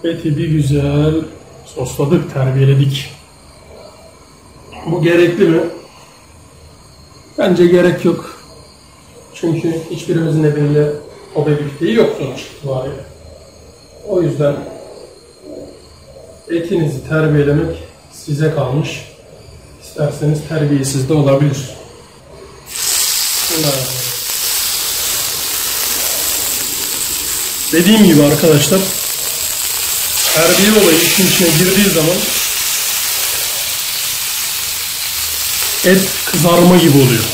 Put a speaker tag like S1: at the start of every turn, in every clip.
S1: Eti bir güzel sosladık, terbiyeledik. Bu gerekli mi? Bence gerek yok. Çünkü hiçbirimizin evinde o bebekliği yok sonuç itibariyle. O yüzden etinizi terbiyelemek size kalmış. İsterseniz terbiyesiz de olabilir. Dediğim gibi arkadaşlar, terbiye olayı işin içine girdiği zaman et kızarma gibi oluyor.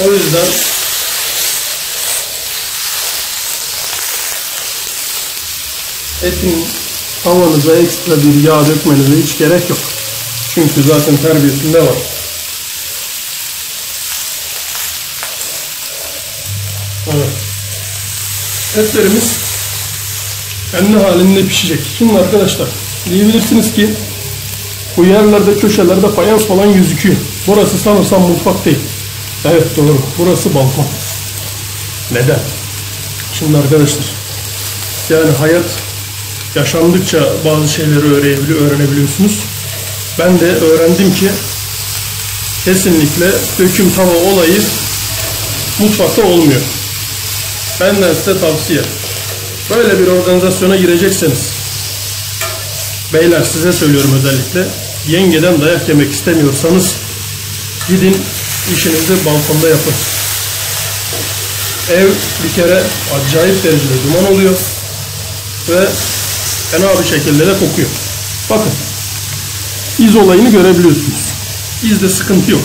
S1: O yüzden etin tavanıza ekstra bir yağ dökmenize hiç gerek yok. Çünkü zaten terbiyesinde var. Evet. Etlerimiz kendi halinde pişecek. Şimdi arkadaşlar diyebilirsiniz ki bu yerlerde, köşelerde fayans falan gözüküyor. Burası sanırsam mutfak değil. Evet doğru. Burası balkon. Neden? Şimdi arkadaşlar, yani hayat yaşandıkça bazı şeyleri öğrenebiliyorsunuz. Ben de öğrendim ki kesinlikle döküm tava olayı mutfakta olmuyor. Benden size tavsiye. Böyle bir organizasyona girecekseniz, beyler size söylüyorum özellikle, yengeden dayak yemek istemiyorsanız gidin işinizi balkonda yapın. Ev bir kere acayip derecede duman oluyor ve fena bir şekilde de kokuyor. Bakın, iz olayını görebiliyorsunuz. İzde sıkıntı yok.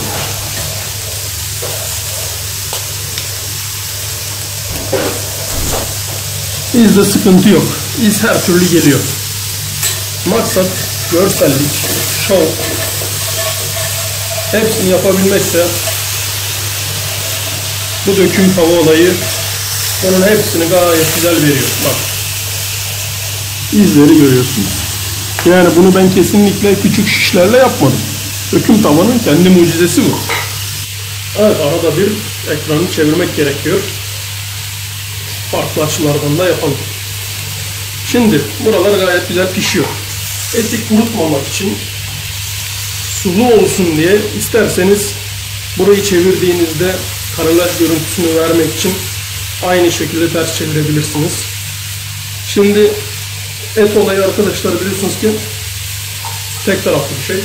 S1: İzde sıkıntı yok. İz her türlü geliyor. Maksat görsellik, şov, hepsini yapabilmekse bu döküm tava olayı onun hepsini gayet güzel veriyor. Bak, izleri görüyorsunuz. Yani bunu ben kesinlikle küçük şişlerle yapmadım. Döküm tavanın kendi mucizesi bu. Evet, arada bir ekranı çevirmek gerekiyor. Farklı açılardan da yapalım. Şimdi buralar gayet güzel pişiyor. Eti kurutmamak için, sulu olsun diye isterseniz burayı çevirdiğinizde karamel görüntüsünü vermek için aynı şekilde ters çevirebilirsiniz. Şimdi et olayı arkadaşlar biliyorsunuz ki tek taraflı bir şey.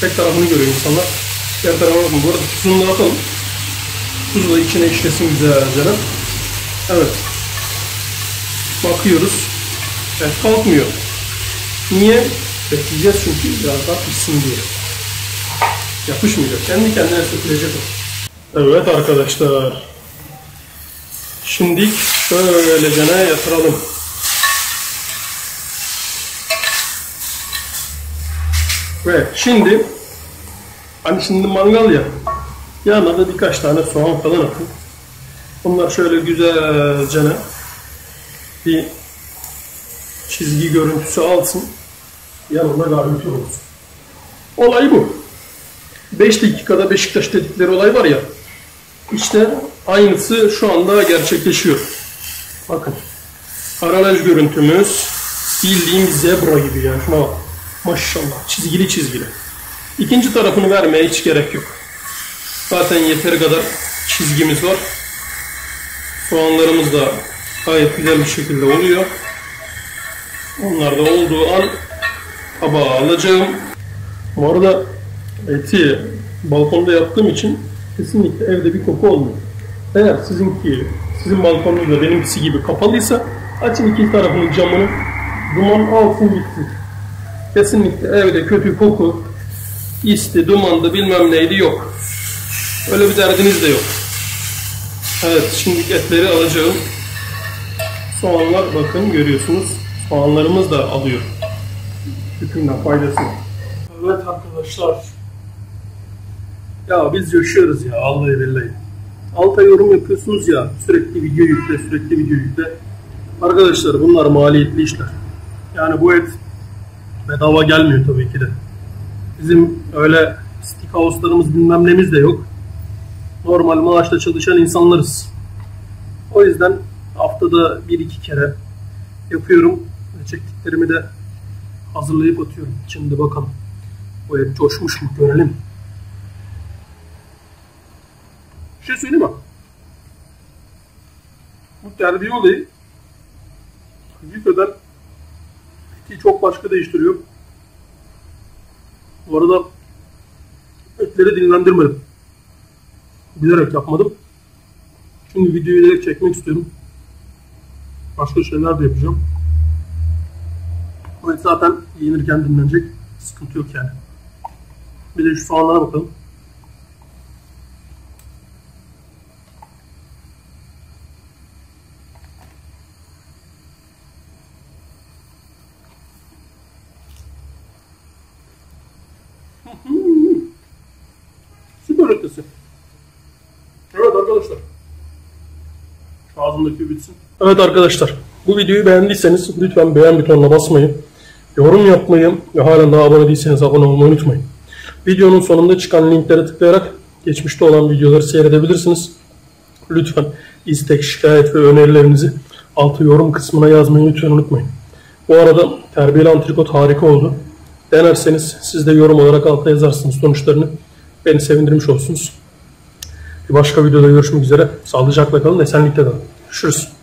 S1: Tek tarafını görüyor insanlar. Diğer tarafa bakın. Bu arada tuzunu da atalım. Tuz da içine işlesin güzelce. Evet. Bakıyoruz. Et kalkmıyor. Niye? Bekleyeceğiz çünkü biraz daha pişsin diye. Yapışmayacak. Kendi kendine sökülecek o. Evet arkadaşlar. Şimdi şöylecene yatıralım. Ve şimdi hani şimdi mangal ya, yanına da birkaç tane soğan falan atın. Bunlar şöyle güzelce bir çizgi görüntüsü alsın. Yanında garnitür olsun. Olay bu. 5 dakikada Beşiktaş dedikleri olay var ya, işte aynısı şu anda gerçekleşiyor. Bakın. Paralel görüntümüz bildiğim zebra gibi yani. Şuna bak. Maşallah. Çizgili çizgili. İkinci tarafını vermeye hiç gerek yok. Zaten yeteri kadar çizgimiz var. Soğanlarımız da gayet güzel bir şekilde oluyor. Onlar da olduğu an tabağa alacağım. Bu arada eti balkonda yaptığım için kesinlikle evde bir koku olmuyor. Eğer sizin balkonunuz da benimkisi gibi kapalıysa açın iki tarafının camını, duman alsın gitsin. Kesinlikle evde kötü koku, isti, dumandı, bilmem neydi yok. Öyle bir derdiniz de yok. Evet, şimdi etleri alacağım. Soğanlar bakın görüyorsunuz. Soğanlarımız da alıyor. Bütünden faydasını. Evet arkadaşlar. Ya biz yaşıyoruz ya, vallahi billahi. Alta yorum yapıyorsunuz ya, sürekli video yükle. Arkadaşlar bunlar maliyetli işler. Yani bu et bedava gelmiyor tabii ki de. Bizim öyle steakhouse'larımız bilmem nemiz de yok. normal maaşla çalışan insanlarız. O yüzden haftada 1-2 kere yapıyorum. Çektiklerimi de hazırlayıp atıyorum. Şimdi bakalım. Bu et coşmuş mu görelim. Bir şey söyleyeyim mi? Bu terbiye olayı hakikaten eti çok başka değiştiriyor. Bu arada etleri dinlendirmedim. Bilerek yapmadım. Çünkü videoyu direkt çekmek istiyorum. Başka şeyler de yapacağım. Bu et zaten yenirken dinlenecek. Sıkıntı yok yani. Bir de şu soğanlara bakalım. Süper ötesi. Evet arkadaşlar. Şu ağzımdaki bitsin. Evet arkadaşlar. Bu videoyu beğendiyseniz lütfen beğen butonuna basmayı, yorum yapmayı ve halen daha abone değilseniz abone olmayı unutmayın. Videonun sonunda çıkan linklere tıklayarak geçmişte olan videoları seyredebilirsiniz. Lütfen istek, şikayet ve önerilerinizi altı yorum kısmına yazmayı lütfen unutmayın. Bu arada terbiyeli antrikot harika oldu. Denerseniz siz de yorum olarak alta yazarsınız sonuçlarını. Beni sevindirmiş olursunuz. Bir başka videoda görüşmek üzere. Sağlıcakla kalın, esenlikle kalın. Görüşürüz.